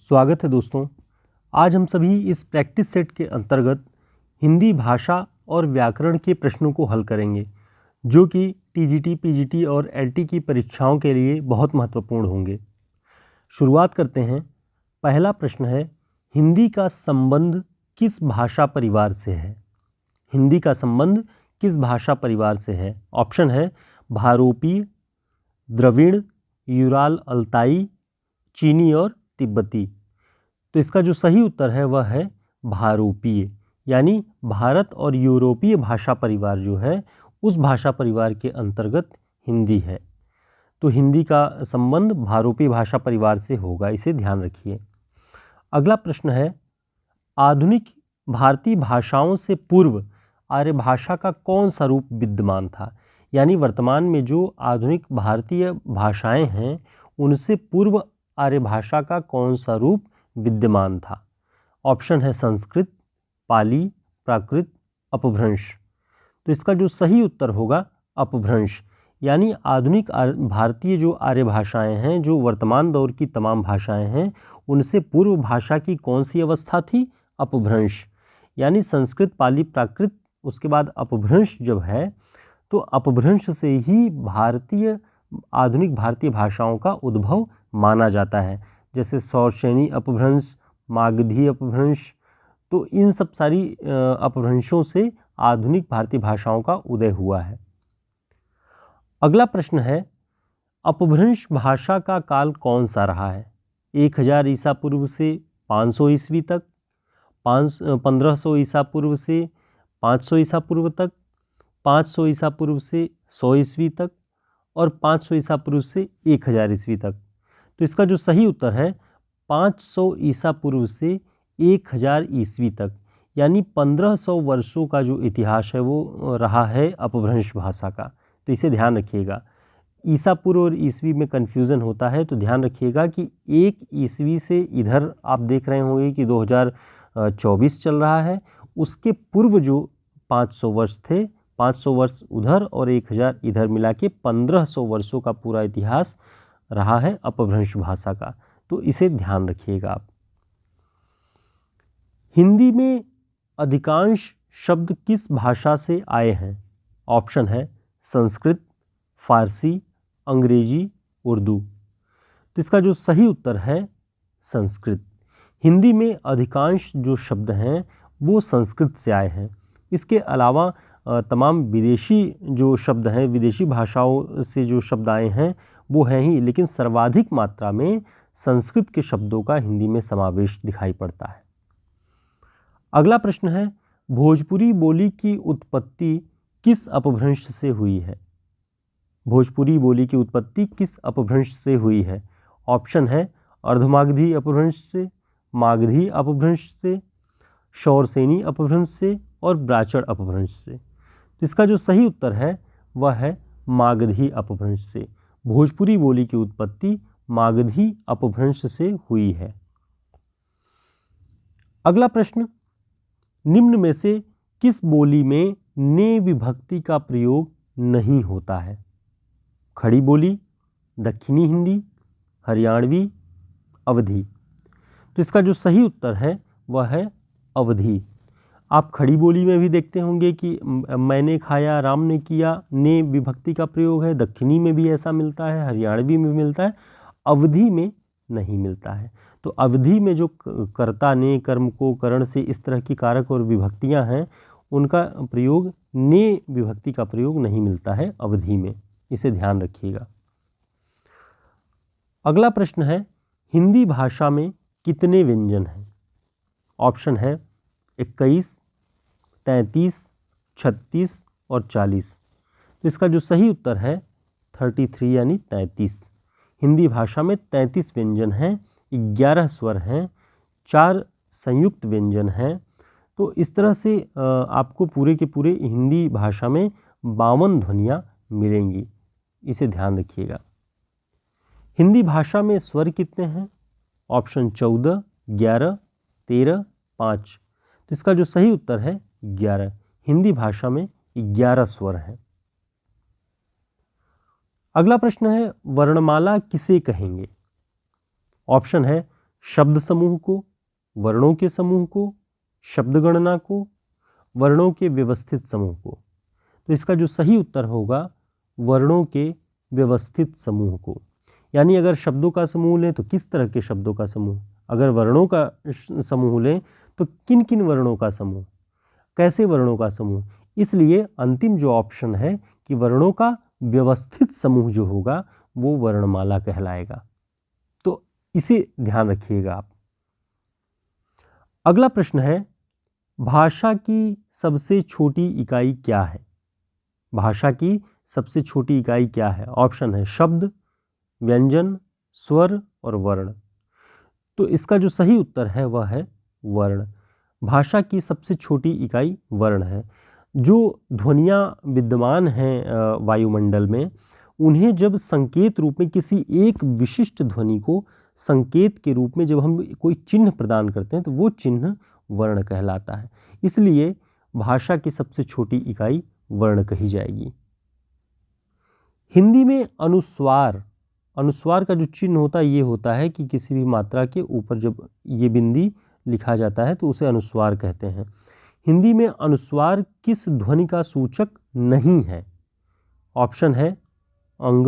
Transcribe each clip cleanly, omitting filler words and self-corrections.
स्वागत है दोस्तों। आज हम सभी इस प्रैक्टिस सेट के अंतर्गत हिंदी भाषा और व्याकरण के प्रश्नों को हल करेंगे, जो कि टीजीटी, पीजीटी और एलटी की परीक्षाओं के लिए बहुत महत्वपूर्ण होंगे। शुरुआत करते हैं। पहला प्रश्न है, हिंदी का संबंध किस भाषा परिवार से है? हिंदी का संबंध किस भाषा परिवार से है? ऑप्शन है भारोपीय, द्रविड़, यूराल अल्ताई, चीनी और तिब्बती। तो इसका जो सही उत्तर है वह है भारोपीय, यानी भारत और यूरोपीय भाषा परिवार जो है उस भाषा परिवार के अंतर्गत हिंदी है। तो हिंदी का संबंध भारोपीय भाषा परिवार से होगा, इसे ध्यान रखिए। अगला प्रश्न है, आधुनिक भारतीय भाषाओं से पूर्व आर्य भाषा का कौन सा रूप विद्यमान था? यानी वर्तमान में जो आधुनिक भारतीय भाषाएं हैं उनसे पूर्व आर्य भाषा का कौन सा रूप विद्यमान था? ऑप्शन है संस्कृत, पाली, प्राकृत, अपभ्रंश। तो इसका जो सही उत्तर होगा अपभ्रंश, यानी आधुनिक भारतीय जो आर्य भाषाएं हैं, जो वर्तमान दौर की तमाम भाषाएं हैं, उनसे पूर्व भाषा की कौन सी अवस्था थी? अपभ्रंश। यानी संस्कृत, पाली, प्राकृत, उसके बाद अपभ्रंश जब है तो अपभ्रंश से ही आधुनिक भारतीय भाषाओं का उद्भव माना जाता है। जैसे सौरसेनी अपभ्रंश, मागधी अपभ्रंश, तो इन सब सारी अपभ्रंशों से आधुनिक भारतीय भाषाओं का उदय हुआ है। अगला प्रश्न है, अपभ्रंश भाषा का काल कौन सा रहा है? 1000 ईसा पूर्व से 500 ईस्वी तक, 1500 ईसा पूर्व से 500 ईसा पूर्व तक, 500 ईसा पूर्व से 100 ईस्वी तक और 500 ईसा पूर्व से 1000 ईस्वी तक। तो इसका जो सही उत्तर है 500 ईसा पूर्व से 1000 ईस्वी तक, यानी 1500 वर्षों का जो इतिहास है वो रहा है अपभ्रंश भाषा का। तो इसे ध्यान रखिएगा। ईसा पूर्व और ईस्वी में कन्फ्यूज़न होता है, तो ध्यान रखिएगा कि 1 ईस्वी से इधर आप देख रहे होंगे कि 2024 चल रहा है, उसके पूर्व जो 500 वर्ष थे, 500 वर्ष उधर और 1000 इधर मिला के 1500 वर्षों का पूरा इतिहास रहा है अपभ्रंश भाषा का। तो इसे ध्यान रखिएगा आप। हिंदी में अधिकांश शब्द किस भाषा से आए हैं? ऑप्शन है संस्कृत, फारसी, अंग्रेजी, उर्दू। तो इसका जो सही उत्तर है संस्कृत। हिंदी में अधिकांश जो शब्द हैं वो संस्कृत से आए हैं। इसके अलावा तमाम विदेशी जो शब्द हैं, विदेशी भाषाओं से जो शब्द आए हैं वो हैं ही, लेकिन सर्वाधिक मात्रा में संस्कृत के शब्दों का हिंदी में समावेश दिखाई पड़ता है। अगला प्रश्न है, भोजपुरी बोली की उत्पत्ति किस अपभ्रंश से हुई है? भोजपुरी बोली की उत्पत्ति किस अपभ्रंश से हुई है? ऑप्शन है अर्धमागधी अपभ्रंश से, मागधी अपभ्रंश से, शौरसेनी अपभ्रंश से और ब्राह्मण अपभ्रंश से। तो इसका जो सही उत्तर है वह है मागधी अपभ्रंश से। भोजपुरी बोली की उत्पत्ति मागधी अपभ्रंश से हुई है। अगला प्रश्न, निम्न में से किस बोली में ने विभक्ति का प्रयोग नहीं होता है? खड़ी बोली, दक्षिणी हिंदी, हरियाणवी, अवधी। तो इसका जो सही उत्तर है वह है अवधी। आप खड़ी बोली में भी देखते होंगे कि मैंने खाया, राम ने किया, ने विभक्ति का प्रयोग है। दक्षिणी में भी ऐसा मिलता है, हरियाणवी में भी मिलता है, अवधी में नहीं मिलता है। तो अवधी में जो कर्ता, ने, कर्म को, करण से इस तरह की कारक और विभक्तियां हैं उनका प्रयोग, ने विभक्ति का प्रयोग नहीं मिलता है अवधी में। इसे ध्यान रखिएगा। अगला प्रश्न है, हिंदी भाषा में कितने व्यंजन हैं? ऑप्शन है 21, 33, 36 और 40। तो इसका जो सही उत्तर है 33 यानी 33। हिंदी भाषा में 33 व्यंजन हैं, 11 स्वर हैं, 4 संयुक्त व्यंजन हैं। तो इस तरह से आपको पूरे के पूरे हिंदी भाषा में 52 ध्वनियाँ मिलेंगी। इसे ध्यान रखिएगा। हिंदी भाषा में स्वर कितने हैं? ऑप्शन 14, 11, 13, 5। तो इसका जो सही उत्तर है 11। हिंदी भाषा में 11 स्वर हैं। अगला प्रश्न है, वर्णमाला किसे कहेंगे? ऑप्शन है शब्द समूह को, वर्णों के समूह को, शब्द गणना को, वर्णों के व्यवस्थित समूह को। तो इसका जो सही उत्तर होगा वर्णों के व्यवस्थित समूह को। यानी अगर शब्दों का समूह लें तो किस तरह के शब्दों का समूह, अगर वर्णों का समूह लें तो किन किन वर्णों का समूह, कैसे वर्णों का समूह। इसलिए अंतिम जो ऑप्शन है कि वर्णों का व्यवस्थित समूह जो होगा वो वर्णमाला कहलाएगा। तो इसे ध्यान रखिएगा आप। अगला प्रश्न है, भाषा की सबसे छोटी इकाई क्या है? भाषा की सबसे छोटी इकाई क्या है? ऑप्शन है शब्द, व्यंजन, स्वर और वर्ण। तो इसका जो सही उत्तर है वह है वर्ण। भाषा की सबसे छोटी इकाई वर्ण है। जो ध्वनियाँ विद्यमान हैं वायुमंडल में, उन्हें जब संकेत रूप में किसी एक विशिष्ट ध्वनि को संकेत के रूप में जब हम कोई चिन्ह प्रदान करते हैं तो वो चिन्ह वर्ण कहलाता है। इसलिए भाषा की सबसे छोटी इकाई वर्ण कही जाएगी। हिंदी में अनुस्वार, अनुस्वार का जो चिन्ह होता है ये होता है कि किसी भी मात्रा के ऊपर जब ये बिंदी लिखा जाता है तो उसे अनुस्वार कहते हैं। हिंदी में अनुस्वार किस ध्वनि का सूचक नहीं है? ऑप्शन है अंग,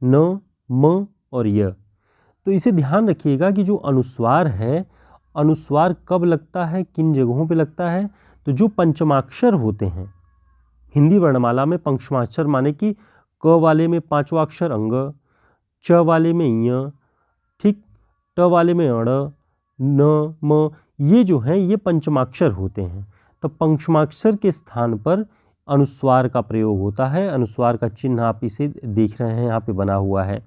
न, म और य। तो इसे ध्यान रखिएगा कि जो अनुस्वार है, अनुस्वार कब लगता है, किन जगहों पे लगता है? तो जो पंचमाक्षर होते हैं हिंदी वर्णमाला में, पंचमाक्षर माने कि क वाले में पांचवा अक्षर अंग, च वाले में य, ठीक, ट वाले में अण, न, म, ये जो हैं ये पंचमाक्षर होते हैं। तो पंचमाक्षर के स्थान पर अनुस्वार का प्रयोग होता है। अनुस्वार का चिन्ह आप इसे देख रहे हैं यहाँ पे बना हुआ है।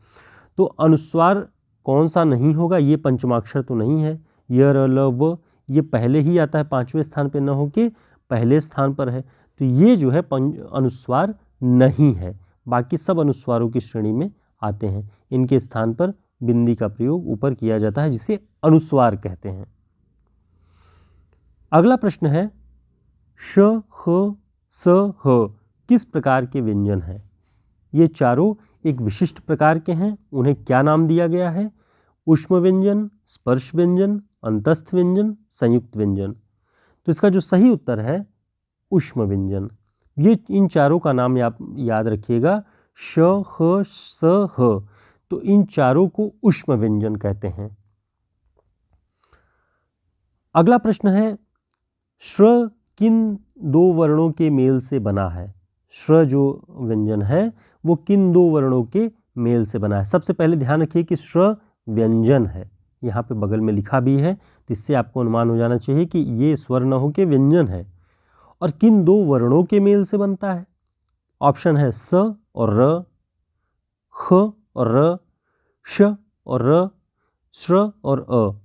तो अनुस्वार कौन सा नहीं होगा? ये पंचमाक्षर तो नहीं है। य, र, ल, व ये पहले ही आता है, पांचवें स्थान पे न होके पहले स्थान पर है। तो ये जो है अनुस्वार नहीं है। बाकी सब अनुस्वारों की श्रेणी में आते हैं। इनके स्थान पर बिंदी का प्रयोग ऊपर किया जाता है जिसे अनुस्वार कहते हैं। अगला प्रश्न है, श, ख, स, ह किस प्रकार के व्यंजन हैं? ये चारों एक विशिष्ट प्रकार के हैं। उन्हें क्या नाम दिया गया है? ऊष्म व्यंजन, स्पर्श व्यंजन, अंतस्थ व्यंजन, संयुक्त व्यंजन। तो इसका जो सही उत्तर है ऊष्म व्यंजन। ये इन चारों का नाम आप याद रखिएगा, श, ह, स, ह। तो इन चारों को ऊष्म व्यंजन कहते हैं। अगला प्रश्न है, श्र किन दो वर्णों के मेल से बना है? श्र जो व्यंजन है वो किन दो वर्णों के मेल से बना है? सबसे पहले ध्यान रखिए कि श्र व्यंजन है, यहाँ पे बगल में लिखा भी है, तो इससे आपको अनुमान हो जाना चाहिए कि ये स्वर न हो के व्यंजन है। और किन दो वर्णों के मेल से बनता है? ऑप्शन है स और र, ख और र, श और र, श्र और अ।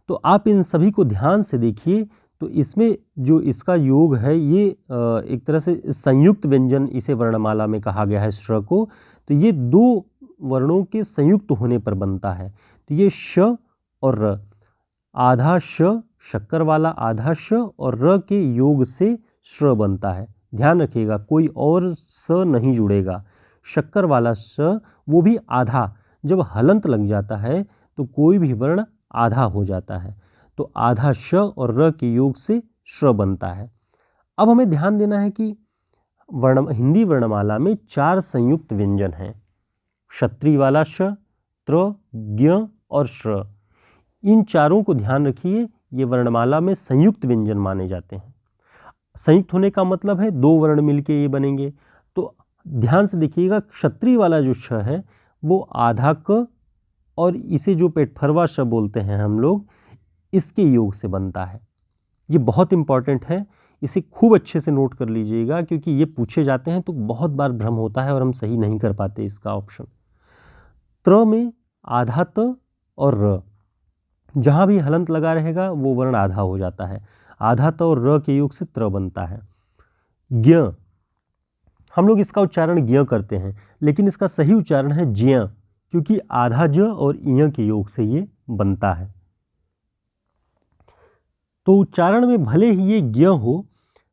तो आप इन सभी को ध्यान से देखिए। तो इसमें जो इसका योग है ये एक तरह से संयुक्त व्यंजन इसे वर्णमाला में कहा गया है श्र को। तो ये दो वर्णों के संयुक्त होने पर बनता है। तो ये श और र, आधा श शक्कर वाला आधा श और र के योग से श्र बनता है। ध्यान रखिएगा कोई और स नहीं जुड़ेगा। शक्कर वाला स वो भी आधा, जब हलंत लग जाता है तो कोई भी वर्ण आधा हो जाता है। तो आधा श और र के योग से श्र बनता है। अब हमें ध्यान देना है कि हिंदी वर्णमाला में 4 संयुक्त व्यंजन हैं, क्षत्रिय वाला श, त्र, ज्ञ और श्र। इन चारों को ध्यान रखिए, ये वर्णमाला में संयुक्त व्यंजन माने जाते हैं। संयुक्त होने का मतलब है दो वर्ण मिलके ये बनेंगे। तो ध्यान से देखिएगा, क्षत्रिय वाला जो श है वो आधा क और इसे जो पेटफरवा श बोलते हैं हम लोग, इसके योग से बनता है। ये बहुत इंपॉर्टेंट है, इसे खूब अच्छे से नोट कर लीजिएगा क्योंकि ये पूछे जाते हैं तो बहुत बार भ्रम होता है और हम सही नहीं कर पाते इसका ऑप्शन। त्र में आधा त और र, जहाँ भी हलंत लगा रहेगा वो वर्ण आधा हो जाता है। आधा त और र के योग से त्र बनता है। ज्ञ, हम लोग इसका उच्चारण ज्ञ करते हैं लेकिन इसका सही उच्चारण है ज्ञ, क्योंकि आधा ज और इ के योग से ये बनता है। तो उच्चारण में भले ही ये ज्ञ हो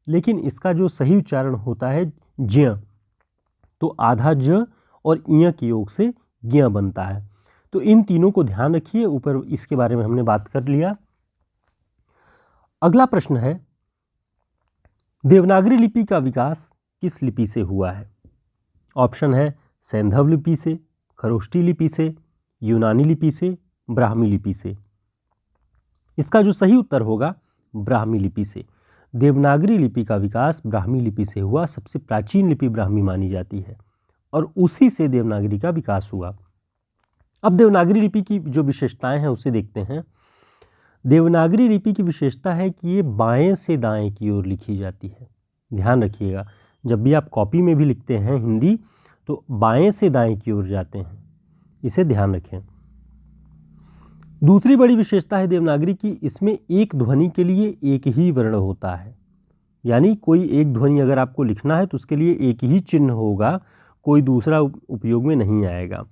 लेकिन इसका जो सही उच्चारण होता है ज्ञ। तो आधा ज और इ के योग से ज्ञ बनता है। तो इन तीनों को ध्यान रखिए, ऊपर इसके बारे में हमने बात कर लिया। अगला प्रश्न है, देवनागरी लिपि का विकास किस लिपि से हुआ है? ऑप्शन है सैंधव लिपि से, खरोष्टी लिपि से, यूनानी लिपि से, ब्राह्मी लिपि से। इसका जो सही उत्तर होगा ब्राह्मी लिपि से। देवनागरी लिपि का विकास ब्राह्मी लिपि से हुआ। सबसे प्राचीन लिपि ब्राह्मी मानी जाती है और उसी से देवनागरी का विकास हुआ। अब देवनागरी लिपि की जो विशेषताएं हैं उसे देखते हैं। देवनागरी लिपि की विशेषता है कि ये बाएं से दाएं की ओर लिखी जाती है। ध्यान रखिएगा, जब भी आप कॉपी में भी लिखते हैं हिंदी तो बाएं से दाएं की ओर जाते हैं, इसे ध्यान रखें। दूसरी बड़ी विशेषता है देवनागरी की, इसमें एक ध्वनि के लिए एक ही वर्ण होता है। यानी कोई एक ध्वनि अगर आपको लिखना है तो उसके लिए एक ही चिन्ह होगा, कोई दूसरा उपयोग में नहीं आएगा।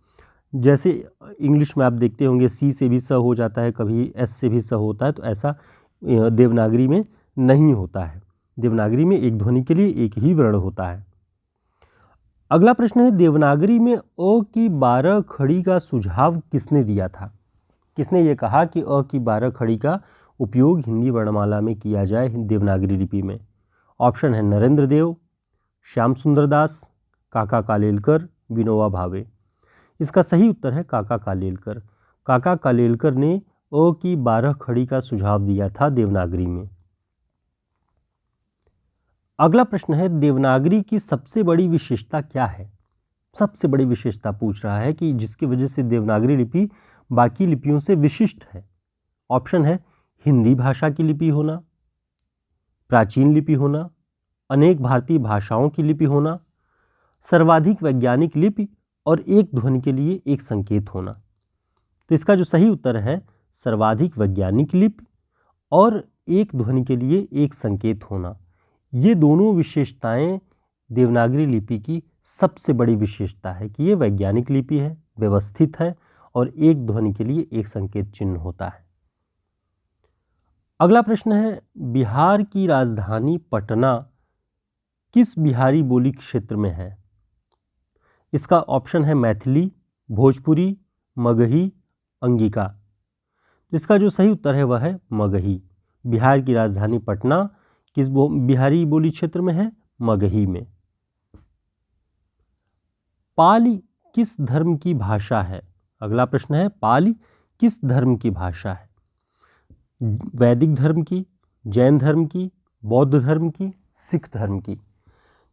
जैसे इंग्लिश में आप देखते होंगे सी से भी स हो जाता है, कभी एस से भी स होता है, तो ऐसा देवनागरी में नहीं होता है। देवनागरी में एक ध्वनि के लिए एक ही वर्ण होता है। अगला प्रश्न है, देवनागरी में अ की 12 खड़ी का सुझाव किसने दिया था? किसने ये कहा कि अ की 12 खड़ी का उपयोग हिंदी वर्णमाला में किया जाए देवनागरी लिपि में? ऑप्शन है नरेंद्र देव, श्याम सुंदर दास, काका कालेलकर, विनोबा भावे। इसका सही उत्तर है काका कालेलकर। काका कालेलकर ने अ की 12 खड़ी का सुझाव दिया था देवनागरी में। अगला प्रश्न है, देवनागरी की सबसे बड़ी विशेषता क्या है? सबसे बड़ी विशेषता पूछ रहा है कि जिसकी वजह से देवनागरी लिपि बाकी लिपियों से विशिष्ट है। ऑप्शन है हिंदी भाषा की लिपि होना, प्राचीन लिपि होना, अनेक भारतीय भाषाओं की लिपि होना, सर्वाधिक वैज्ञानिक लिपि और एक ध्वनि के लिए एक संकेत होना। तो इसका जो सही उत्तर है सर्वाधिक वैज्ञानिक लिपि और एक ध्वनि के लिए एक संकेत होना। ये दोनों विशेषताएं देवनागरी लिपि की सबसे बड़ी विशेषता है कि ये वैज्ञानिक लिपि है, व्यवस्थित है और एक ध्वनि के लिए एक संकेत चिन्ह होता है। अगला प्रश्न है, बिहार की राजधानी पटना किस बिहारी बोली क्षेत्र में है? इसका ऑप्शन है मैथिली, भोजपुरी, मगही, अंगिका। इसका जो सही उत्तर है वह है मगही। बिहार की राजधानी पटना किस बिहारी बोली क्षेत्र में है? मगही में। पाली किस धर्म की भाषा है? अगला प्रश्न है, पाली किस धर्म की भाषा है? वैदिक धर्म की, जैन धर्म की, बौद्ध धर्म की, सिख धर्म की?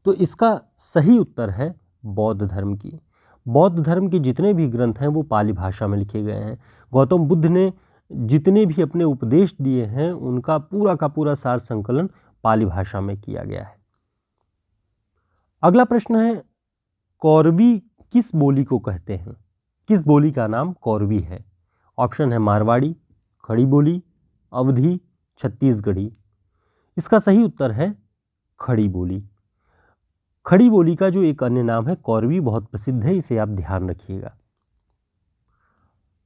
तो इसका सही उत्तर है बौद्ध धर्म की। बौद्ध धर्म के जितने भी ग्रंथ हैं वो पाली भाषा में लिखे गए हैं। गौतम बुद्ध ने जितने भी अपने उपदेश दिए हैं उनका पूरा का पूरा सार संकलन पाली भाषा में किया गया है। अगला प्रश्न है, कौरवी किस बोली को कहते हैं? किस बोली का नाम कौरवी है? ऑप्शन है मारवाड़ी, खड़ी बोली, अवधी, छत्तीसगढ़ी। इसका सही उत्तर है खड़ी बोली। खड़ी बोली का जो एक अन्य नाम है कौरवी बहुत प्रसिद्ध है, इसे आप ध्यान रखिएगा।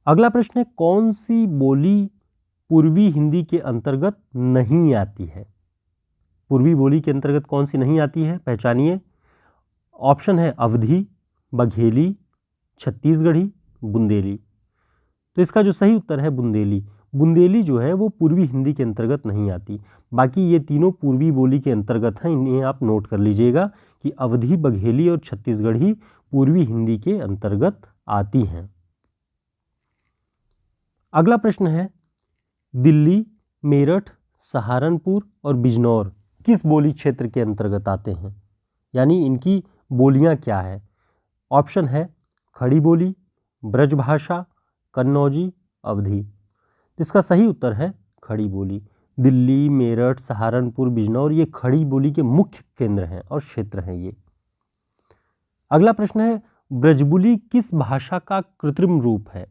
अगला प्रश्न है, कौन सी बोली पूर्वी हिंदी के अंतर्गत नहीं आती है? पूर्वी बोली के अंतर्गत कौन सी नहीं आती है, पहचानिए। ऑप्शन है अवधी, बघेली, छत्तीसगढ़ी, बुंदेली। तो इसका जो सही उत्तर है बुंदेली। बुंदेली जो है वो पूर्वी हिंदी के अंतर्गत नहीं आती। बाकी ये तीनों पूर्वी बोली के अंतर्गत हैं, इन्हें आप नोट कर लीजिएगा कि अवधी, बघेली और छत्तीसगढ़ी पूर्वी हिंदी के अंतर्गत आती हैं। अगला प्रश्न है, दिल्ली, मेरठ, सहारनपुर और बिजनौर किस बोली क्षेत्र के अंतर्गत आते हैं? यानी इनकी बोलियां क्या है? ऑप्शन है खड़ी बोली, ब्रजभाषा, कन्नौजी, अवधी। इसका सही उत्तर है खड़ी बोली। दिल्ली, मेरठ, सहारनपुर, बिजनौर ये खड़ी बोली के मुख्य केंद्र हैं और क्षेत्र हैं ये। अगला प्रश्न है, ब्रजबुली किस भाषा का कृत्रिम रूप है?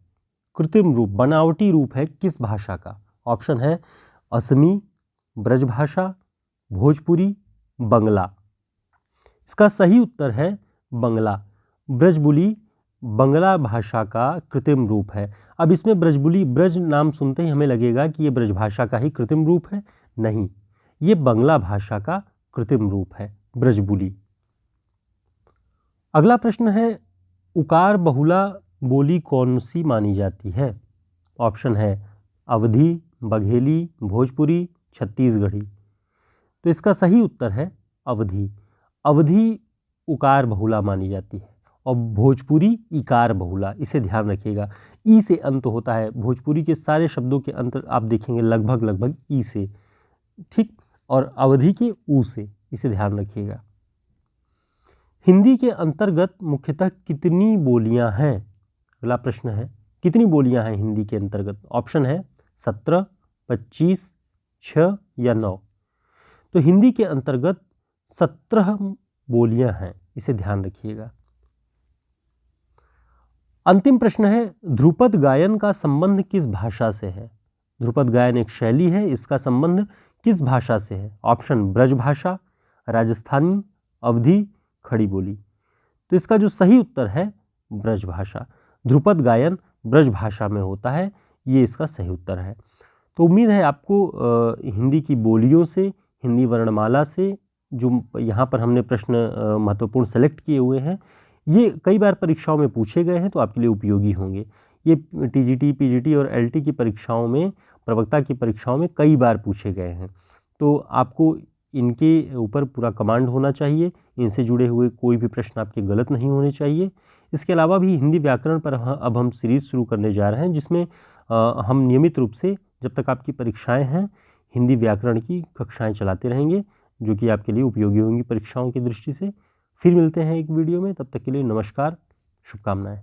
कृत्रिम रूप, बनावटी रूप है किस भाषा का? ऑप्शन है असमी, ब्रजभाषा, भोजपुरी, बंगला। इसका सही उत्तर है बंगला। ब्रजबुली बंगला भाषा का कृत्रिम रूप है। अब इसमें ब्रजबुली, ब्रज नाम सुनते ही हमें लगेगा कि ये ब्रजभाषा का ही कृत्रिम रूप है। नहीं, ये बंगला भाषा का कृत्रिम रूप है ब्रजबुली। अगला प्रश्न है, उकार बहुला बोली कौन सी मानी जाती है? ऑप्शन है अवधी, बघेली, भोजपुरी, छत्तीसगढ़ी। तो इसका सही उत्तर है अवधी। अवधी उकार बहुला मानी जाती है और भोजपुरी इकार बहुला, इसे ध्यान रखिएगा। ई से अंत होता है, भोजपुरी के सारे शब्दों के अंत आप देखेंगे लगभग ई से, ठीक, और अवधी के ऊ से, इसे ध्यान रखिएगा। हिंदी के अंतर्गत मुख्यतः कितनी बोलियां हैं? अगला प्रश्न है, कितनी बोलियां हैं हिंदी के अंतर्गत? ऑप्शन है 17, 25, 6 या 9। तो हिंदी के अंतर्गत 17 बोलियां हैं, इसे ध्यान रखिएगा। अंतिम प्रश्न है, ध्रुपद गायन का संबंध किस भाषा से है? ध्रुपद गायन एक शैली है, इसका संबंध किस भाषा से है? ऑप्शन ब्रज भाषा, राजस्थानी, अवधी, खड़ी बोली। तो इसका जो सही उत्तर है ब्रज भाषा। ध्रुपद गायन ब्रज भाषा में होता है, ये इसका सही उत्तर है। तो उम्मीद है आपको हिंदी की बोलियों से, हिंदी वर्णमाला से जो यहाँ पर हमने प्रश्न महत्वपूर्ण सेलेक्ट किए हुए हैं, ये कई बार परीक्षाओं में पूछे गए हैं, तो आपके लिए उपयोगी होंगे। ये टीजीटी, पीजीटी और एलटी की परीक्षाओं में, प्रवक्ता की परीक्षाओं में कई बार पूछे गए हैं। तो आपको इनके ऊपर पूरा कमांड होना चाहिए, इनसे जुड़े हुए कोई भी प्रश्न आपके गलत नहीं होने चाहिए। इसके अलावा भी हिंदी व्याकरण पर अब हम सीरीज़ शुरू करने जा रहे हैं, जिसमें हम नियमित रूप से जब तक आपकी परीक्षाएं हैं हिंदी व्याकरण की कक्षाएं चलाते रहेंगे, जो कि आपके लिए उपयोगी होंगी परीक्षाओं की दृष्टि से। फिर मिलते हैं एक वीडियो में, तब तक के लिए नमस्कार, शुभकामनाएं।